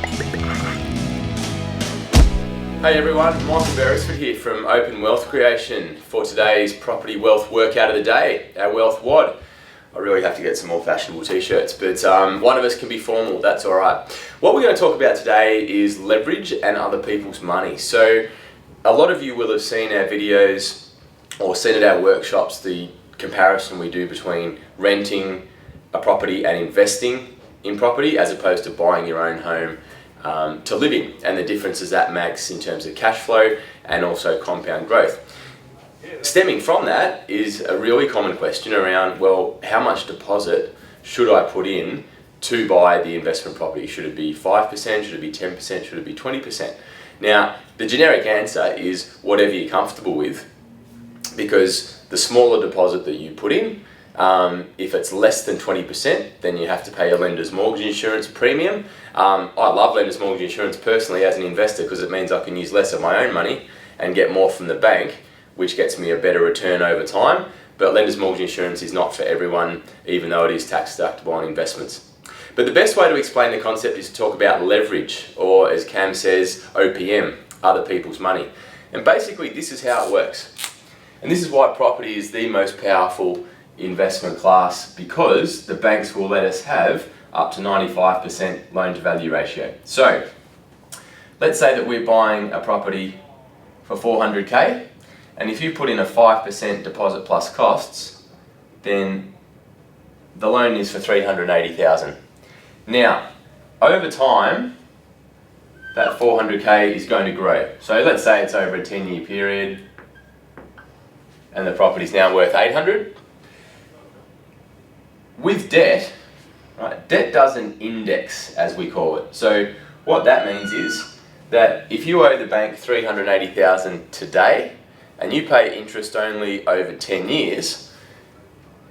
Hey everyone, Michael Beresford here from Open Wealth Creation for today's Property Wealth Workout of the Day, our Wealth WOD. I really have to get some more fashionable t-shirts, but one of us can be formal, that's alright. What we're going to talk about today is leverage and other people's money. So a lot of you will have seen our videos or seen at our workshops the comparison we do between renting a property and investing in property as opposed to buying your own home to live in, and the differences that makes in terms of cash flow and also compound growth. Stemming from that is a really common question around, well, how much deposit should I put in to buy the investment property? Should it be 5%? Should it be 10%? Should it be 20%? Now, the generic answer is whatever you're comfortable with, because the smaller deposit that you put in, if it's less than 20%, then you have to pay a lender's mortgage insurance premium. I love lender's mortgage insurance personally as an investor because it means I can use less of my own money and get more from the bank, which gets me a better return over time. But lender's mortgage insurance is not for everyone, even though it is tax deductible on investments. But the best way to explain the concept is to talk about leverage, or as Cam says, OPM, other people's money. And basically this is how it works. And this is why property is the most powerful investment class, because the banks will let us have up to 95% loan to value ratio. So let's say that we're buying a property for 400k, and if you put in a 5% deposit plus costs, then the loan is for 380,000. Now, over time, that 400k is going to grow. So let's say it's over a 10-year period and the property is now worth 800. With debt, right, debt doesn't index, as we call it. So what that means is that if you owe the bank 380,000 today and you pay interest only over 10 years,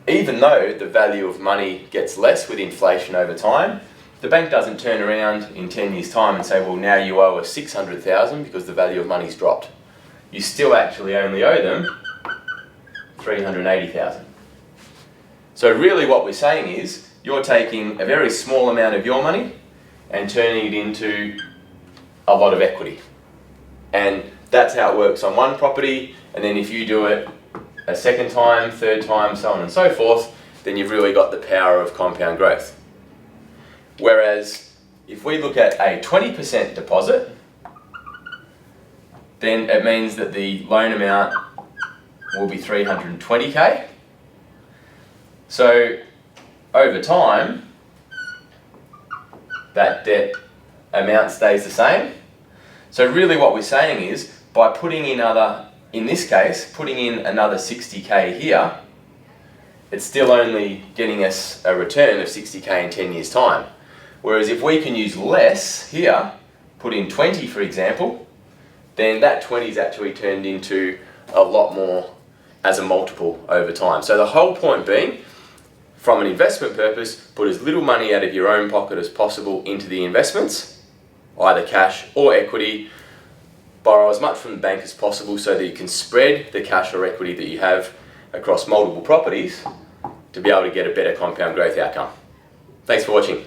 even though the value of money gets less with inflation over time, the bank doesn't turn around in 10 years' time and say, well, now you owe us 600,000 because the value of money's dropped. You still actually only owe them 380,000. So really what we're saying is you're taking a very small amount of your money and turning it into a lot of equity. And that's how it works on one property, and then if you do it a second time, third time, so on and so forth, then you've really got the power of compound growth. Whereas if we look at a 20% deposit, then it means that the loan amount will be 320k. So over time, that debt amount stays the same. So really what we're saying is, by putting in in this case, putting in another 60k here, it's still only getting us a return of 60k in 10 years' time. Whereas if we can use less here, put in 20 for example, then that 20 is actually turned into a lot more as a multiple over time. So the whole point being, from an investment purpose, put as little money out of your own pocket as possible into the investments, either cash or equity. Borrow as much from the bank as possible so that you can spread the cash or equity that you have across multiple properties to be able to get a better compound growth outcome. Thanks for watching.